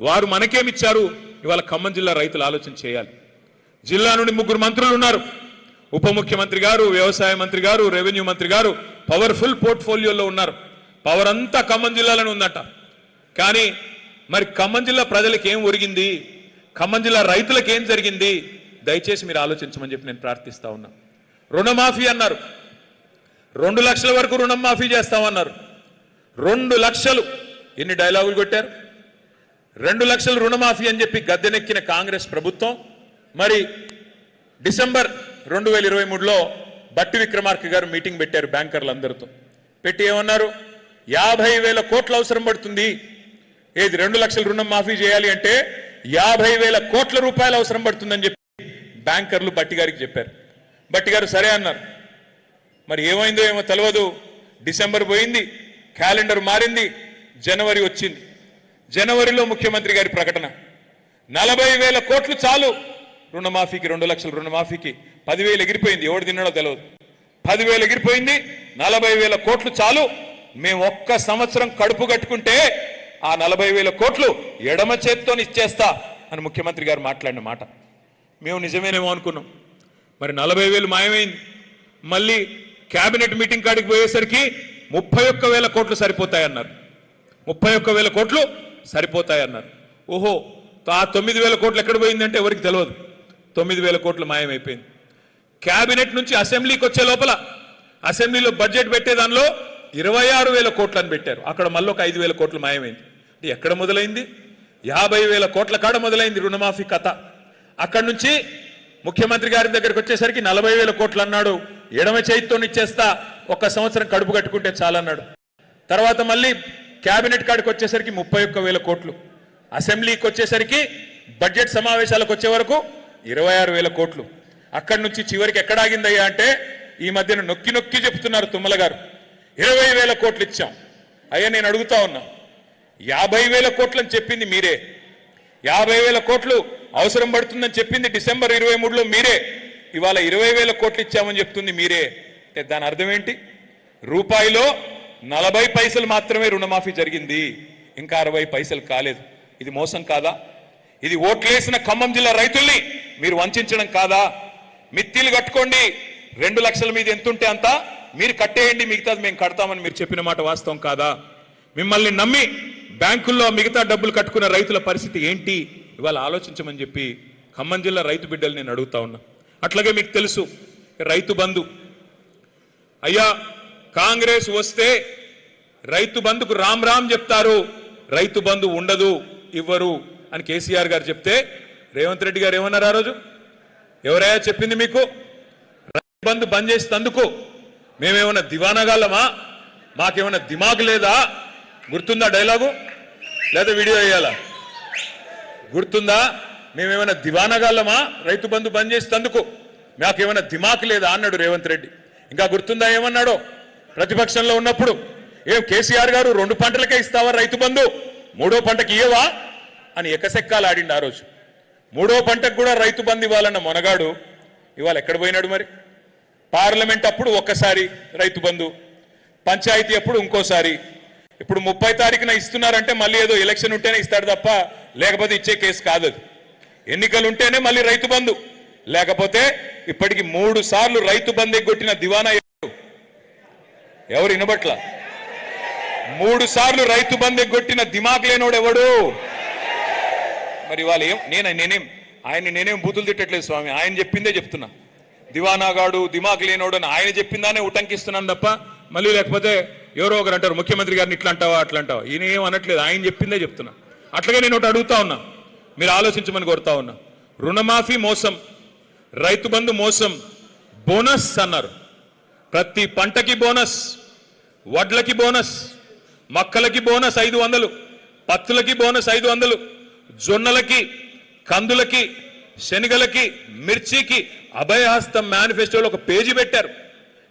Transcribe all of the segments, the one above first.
వారు మనకేమిచ్చారు? ఇవాళ ఖమ్మం జిల్లా రైతులు ఆలోచన చేయాలి. జిల్లా నుండి 3 మంత్రులు ఉన్నారు. ఉప ముఖ్యమంత్రి గారు, వ్యవసాయ మంత్రి గారు, రెవెన్యూ మంత్రి గారు పవర్ఫుల్ పోర్ట్ఫోలియోలో ఉన్నారు. పవర్ అంతా ఖమ్మం జిల్లాలోనే ఉందట. కానీ మరి ఖమ్మం జిల్లా ప్రజలకు ఏం ఒరిగింది? ఖమ్మం జిల్లా రైతులకు ఏం జరిగింది? దయచేసి మీరు ఆలోచించమని చెప్పి నేను ప్రార్థిస్తా ఉన్నా. రుణమాఫీ అన్నారు, 2 లక్షల వరకు రుణం మాఫీ చేస్తామన్నారు. 2 లక్షలు ఎన్ని డైలాగులు కొట్టారు? 2 లక్షల రుణమాఫీ అని చెప్పి గద్దెనెక్కిన కాంగ్రెస్ ప్రభుత్వం మరి డిసెంబర్ 2023లో బట్టి విక్రమార్క గారు మీటింగ్ పెట్టారు బ్యాంకర్లందరితో. పెట్టి ఏమన్నారు? 50,000 కోట్లు అవసరం పడుతుంది. ఏది 2 లక్షల రుణం మాఫీ చేయాలి అంటే 50,000 కోట్ల రూపాయలు అవసరం పడుతుందని చెప్పి బ్యాంకర్లు బట్టి గారికి చెప్పారు. బట్టి గారు సరే అన్నారు. మరి ఏమైందో ఏమో తెలియదు. డిసెంబర్ పోయింది, క్యాలెండర్ మారింది, జనవరి వచ్చింది. జనవరిలో ముఖ్యమంత్రి గారి ప్రకటన 40,000 కోట్లు చాలు రుణమాఫీకి, 2 లక్షల రుణమాఫీకి. 10,000 ఎగిరిపోయింది, ఎవడు తిన్నాడో తెలియదు. 10,000 ఎగిరిపోయింది, 40,000 కోట్లు చాలు, మేము ఒక్క సంవత్సరం కడుపు కట్టుకుంటే ఆ 40,000 కోట్లు ఎడమ చేత్తో ఇచ్చేస్తా అని ముఖ్యమంత్రి గారు మాట్లాడిన మాట మేము నిజమేనేమో అనుకున్నాం. మరి 40,000 మాయమైంది. మళ్ళీ కేబినెట్ మీటింగ్ కాడికి పోయేసరికి 31,000 కోట్లు సరిపోతాయన్నారు. 31,000 కోట్లు సరిపోతాయన్నారు. ఓహో, ఆ 9,000 కోట్లు ఎక్కడ పోయిందంటే ఎవరికి తెలియదు. 9,000 కోట్లు మాయమైపోయింది. కేబినెట్ నుంచి అసెంబ్లీకి వచ్చే లోపల అసెంబ్లీలో బడ్జెట్ పెట్టే దానిలో 26,000 కోట్లు అని పెట్టారు. అక్కడ మళ్ళీ ఒక 5,000 కోట్లు మాయమైంది. ఎక్కడ మొదలైంది? 50,000 కోట్ల కాడ మొదలైంది రుణమాఫీ కథ. అక్కడి నుంచి ముఖ్యమంత్రి గారి దగ్గరికి వచ్చేసరికి 40,000 కోట్లు అన్నాడు. ఎడమ చేతితో ఇచ్చేస్తా, ఒక్క సంవత్సరం కడుపు కట్టుకుంటే చాలన్నాడు. తర్వాత మళ్ళీ కేబినెట్ కాడికి వచ్చేసరికి 31,000 కోట్లు. అసెంబ్లీకి వచ్చేసరికి బడ్జెట్ సమావేశాలకు వచ్చే వరకు 26,000 కోట్లు. అక్కడి నుంచి చివరికి ఎక్కడ ఆగిందయ్యా అంటే ఈ మధ్యన నొక్కి నొక్కి చెప్తున్నారు తుమ్మల గారు, 20,000 కోట్లు ఇచ్చాం. అయ్యా నేను అడుగుతా ఉన్నా, 50,000 కోట్లు అని చెప్పింది మీరే, 50,000 కోట్లు అవసరం పడుతుందని చెప్పింది డిసెంబర్ 23లో మీరే, ఇవాళ 20,000 కోట్లు ఇచ్చామని చెప్తుంది మీరే. అంటే దాని అర్థం ఏంటి? రూపాయిలో 40 పైసలు మాత్రమే రుణమాఫీ జరిగింది, ఇంకా 60 పైసలు కాలేదు. ఇది మోసం కాదా? ఇది ఓట్లేసిన ఖమ్మం జిల్లా రైతుల్ని మీరు వంచడం కాదా? మిత్తిలు కట్టుకోండి, 2 లక్షల మీద ఎంతుంటే అంత మీరు కట్టేయండి, మిగతాది మేము కడతామని మీరు చెప్పిన మాట వాస్తవం కాదా? మిమ్మల్ని నమ్మి బ్యాంకుల్లో మిగతా డబ్బులు కట్టుకున్న రైతుల పరిస్థితి ఏంటి? ఇవాళ ఆలోచించమని చెప్పి ఖమ్మం జిల్లా రైతు బిడ్డలు నేను అడుగుతా ఉన్నా. అట్లాగే మీకు తెలుసు రైతు బంధు. అయ్యా కాంగ్రెస్ వస్తే రైతు బంధుకు రామ్ రామ్ చెప్తారు, రైతు బంధు ఉండదు, ఇవ్వరు అని కేసీఆర్ గారు చెప్తే రేవంత్ రెడ్డి గారు ఏమన్నారు ఆ రోజు? ఎవరయ్యా చెప్పింది మీకు రైతు బంధు బంద్ చేసేందుకు? మేమేమన్నా దివానగాళ్ళమా? మాకేమన్నా దిమాగ్ లేదా? గుర్తుందా డైలాగు? లేదా వీడియో వేయాలా? గుర్తుందా? మేమేమైనా దివానగాళ్ళమా రైతు బంధు బంద్ చేసేందుకు? మాకేమైనా దిమాక్ లేదా అన్నాడు రేవంత్ రెడ్డి. ఇంకా గుర్తుందా ఏమన్నాడో? ప్రతిపక్షంలో ఉన్నప్పుడు ఏం కేసీఆర్ గారు 2 పంటలకే ఇస్తావా రైతు బంధు, 3వ పంటకి ఇయ్యవా అని ఎకసెక్కాలు ఆడిండు ఆ రోజు. 3వ పంటకు కూడా రైతు బంధు ఇవ్వాలన్న మొనగాడు ఇవాళ ఎక్కడ పోయినాడు? మరి పార్లమెంట్ అప్పుడు ఒక్కసారి రైతు బంధు, పంచాయతీ అప్పుడు ఇంకోసారి. ఇప్పుడు 30 తారీఖున ఇస్తున్నారంటే మళ్ళీ ఏదో ఎలక్షన్ ఉంటేనే ఇస్తాడు తప్ప లేకపోతే ఇచ్చే కేసు కాదు. ఎన్నికలు ఉంటేనే మళ్ళీ రైతు బంధు, లేకపోతే ఇప్పటికి 3 సార్లు రైతు బంధు ఎగ్గొట్టిన దివానా ఎవరు? వినబట్ల 3 సార్లు రైతు బంధు ఎగ్గొట్టిన దిమాగ్ లేనోడు ఎవడు? మరి వాళ్ళు నేనేం బూతులు తిట్టట్లేదు స్వామి, ఆయన చెప్పిందే చెప్తున్నా. దివానాగాడు, దిమాగ్ లేనోడు అని ఆయన చెప్పిందానే ఉటంకిస్తున్నాను తప్ప మళ్ళీ లేకపోతే ఎవరో ఒకరు అంటారు ముఖ్యమంత్రి గారిని ఇట్లా అంటావా అట్లా అంటావా. ఈయన ఏం అనట్లేదు, ఆయన చెప్పిందే చెప్తున్నా. అట్లాగే నేను ఒకటి అడుగుతా ఉన్నా, మీరు ఆలోచించమని కోరుతా ఉన్నా. రుణమాఫీ మోసం, రైతు బంధు మోసం, బోనస్ అన్నారు. ప్రతి పంటకి బోనస్, వడ్లకి బోనస్, మక్కలకి బోనస్ 500, పత్తులకి బోనస్ 500, జొన్నలకి, కందులకి, శనగలకి, మిర్చికి అభయహస్తం మేనిఫెస్టోలో ఒక పేజీ పెట్టారు.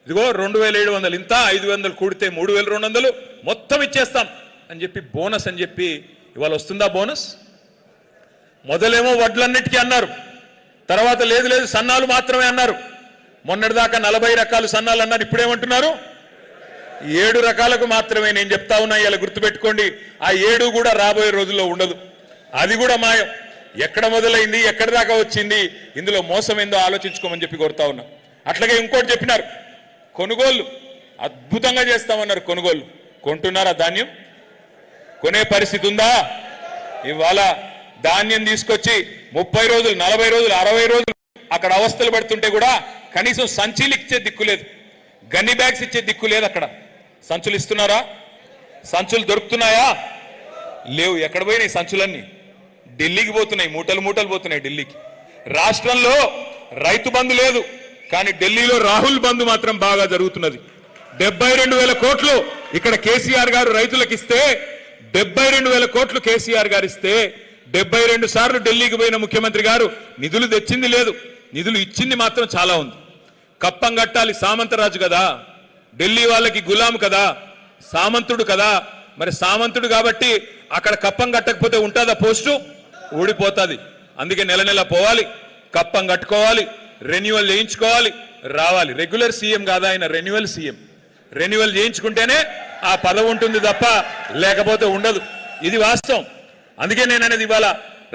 ఇదిగో 2,700 ఇంత, 500 కూడితే 3,200 మొత్తం ఇచ్చేస్తాం అని చెప్పి బోనస్ అని చెప్పి ఇవాళ వస్తుందా బోనస్? మొదలేమో వడ్లన్నిటికీ అన్నారు, తర్వాత లేదు లేదు సన్నాలు మాత్రమే అన్నారు. మొన్నటిదాకా 40 రకాలు సన్నాలు అన్నారు, ఇప్పుడేమంటున్నారు? 7 రకాలకు మాత్రమే. నేను చెప్తా ఉన్నా, ఇలా గుర్తుపెట్టుకోండి, ఆ 7 కూడా రాబోయే రోజుల్లో ఉండదు. అది కూడా మాయం. ఎక్కడ మొదలైంది, ఎక్కడి దాకా వచ్చింది, ఇందులో మోసం ఏందో ఆలోచించుకోమని చెప్పి కోరుతా ఉన్నా. అట్లాగే ఇంకోటి చెప్పినారు, కొనుగోళ్లు అద్భుతంగా చేస్తామన్నారు. కొనుగోళ్లు కొంటున్నారా? ధాన్యం కొనే పరిస్థితి ఉందా? ఇవాళ ధాన్యం తీసుకొచ్చి 30 రోజులు, 40 రోజులు, 60 రోజులు అక్కడ అవస్థలు పడుతుంటే కూడా కనీసం సంచులు ఇచ్చే దిక్కు లేదు, గన్ని బ్యాగ్స్ ఇచ్చే దిక్కు లేదు. అక్కడ సంచులు ఇస్తున్నారా? సంచులు దొరుకుతున్నాయా? లేవు. ఎక్కడ పోయినాయి సంచులన్నీ? ఢిల్లీకి పోతున్నాయి, మూటలు మూటలు పోతున్నాయి ఢిల్లీకి. రాష్ట్రంలో రైతు బంధు లేదు, కానీ ఢిల్లీలో రాహుల్ బంధు మాత్రం బాగా జరుగుతున్నది. 72,000 కోట్లు ఇక్కడ కేసీఆర్ గారు రైతులకు ఇస్తే, 72,000 కోట్లు కేసీఆర్ గారు ఇస్తే 72 సార్లు ఢిల్లీకి పోయిన ముఖ్యమంత్రి గారు నిధులు తెచ్చింది లేదు, నిధులు ఇచ్చింది మాత్రం చాలా ఉంది. కప్పం కట్టాలి, సామంతరాజు కదా, ఢిల్లీ వాళ్ళకి గులాం కదా, సామంతుడు కదా. మరి సామంతుడు కాబట్టి అక్కడ కప్పం కట్టకపోతే ఉంటుందా? పోస్టు ఊడిపోతుంది. అందుకే నెల నెల పోవాలి, కప్పం కట్టుకోవాలి, రెన్యువల్ చేయించుకోవాలి, రావాలి. రెగ్యులర్ సీఎం కాదా ఆయన, రెన్యువల్ సీఎం. రెన్యువల్ చేయించుకుంటేనే ఆ పదవి ఉంటుంది తప్ప లేకపోతే ఉండదు. ఇది వాస్తవం. అందుకే నేను అనేది ఇవాళ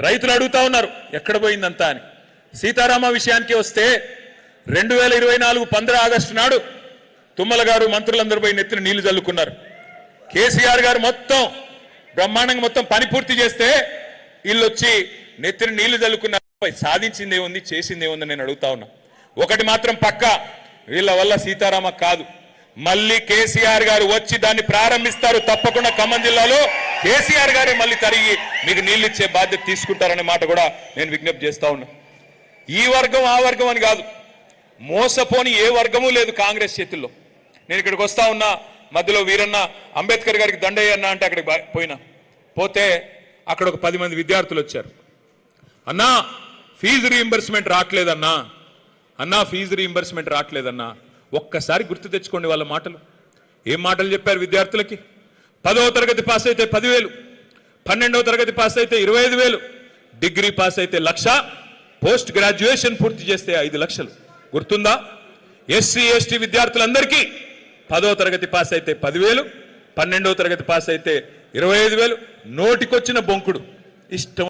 రైతులు అడుగుతా ఉన్నారు ఎక్కడ పోయిందంతా అని. సీతారామ విషయానికి వస్తే 2024 15 ఆగస్టు నాడు తుమ్మల గారు మంత్రులందరూ పోయి నెత్తిన నీళ్లు చల్లుకున్నారు. కేసీఆర్ గారు మొత్తం బ్రహ్మాండంగా మొత్తం పని పూర్తి చేస్తే వీళ్ళు వచ్చి నెత్తిన నీళ్లు చల్లుకున్నారు. సాధించిందేముంది, చేసిందేముంది నేను అడుగుతా ఉన్నా. ఒకటి మాత్రం పక్కా, వీళ్ళ వల్ల సీతారామ కాదు, మళ్ళీ కేసీఆర్ గారు వచ్చి దాన్ని ప్రారంభిస్తారు. తప్పకుండా ఖమ్మం జిల్లాలో కేసీఆర్ గారే మళ్ళీ తరిగి మీకు నీళ్లు ఇచ్చే బాధ్యత తీసుకుంటారనే మాట కూడా నేను విజ్ఞప్తి చేస్తా ఉన్నా. ఈ వర్గం ఆ వర్గం అని కాదు, మోసపోని ఏ వర్గము లేదు కాంగ్రెస్ చేతుల్లో. నేను ఇక్కడికి వస్తా ఉన్నా, మధ్యలో వీరన్న అంబేద్కర్ గారికి దండయ్యన్న అంటే అక్కడికి పోతే అక్కడ ఒక 10 మంది విద్యార్థులు వచ్చారు. అన్నా ఫీజు రీయింబర్స్మెంట్ రావట్లేదన్నా, అన్నా ఫీజు రీయింబర్స్మెంట్ రావట్లేదన్నా. ఒక్కసారి గుర్తు తెచ్చుకోండి వాళ్ళ మాటలు. ఏం మాటలు చెప్పారు విద్యార్థులకి? 10వ తరగతి పాస్ అయితే 10,000, 12వ తరగతి పాస్ అయితే 25,000, డిగ్రీ పాస్ అయితే 1,00,000, పోస్ట్ గ్రాడ్యుయేషన్ పూర్తి చేస్తే 5 లక్షలు. గుర్తుందా? ఎస్సీ ఎస్టీ విద్యార్థులందరికీ 10వ తరగతి పాస్ అయితే 10,000, 12వ తరగతి పాస్ అయితే 25,000. నోటికొచ్చిన బొంకుడు ఇష్టం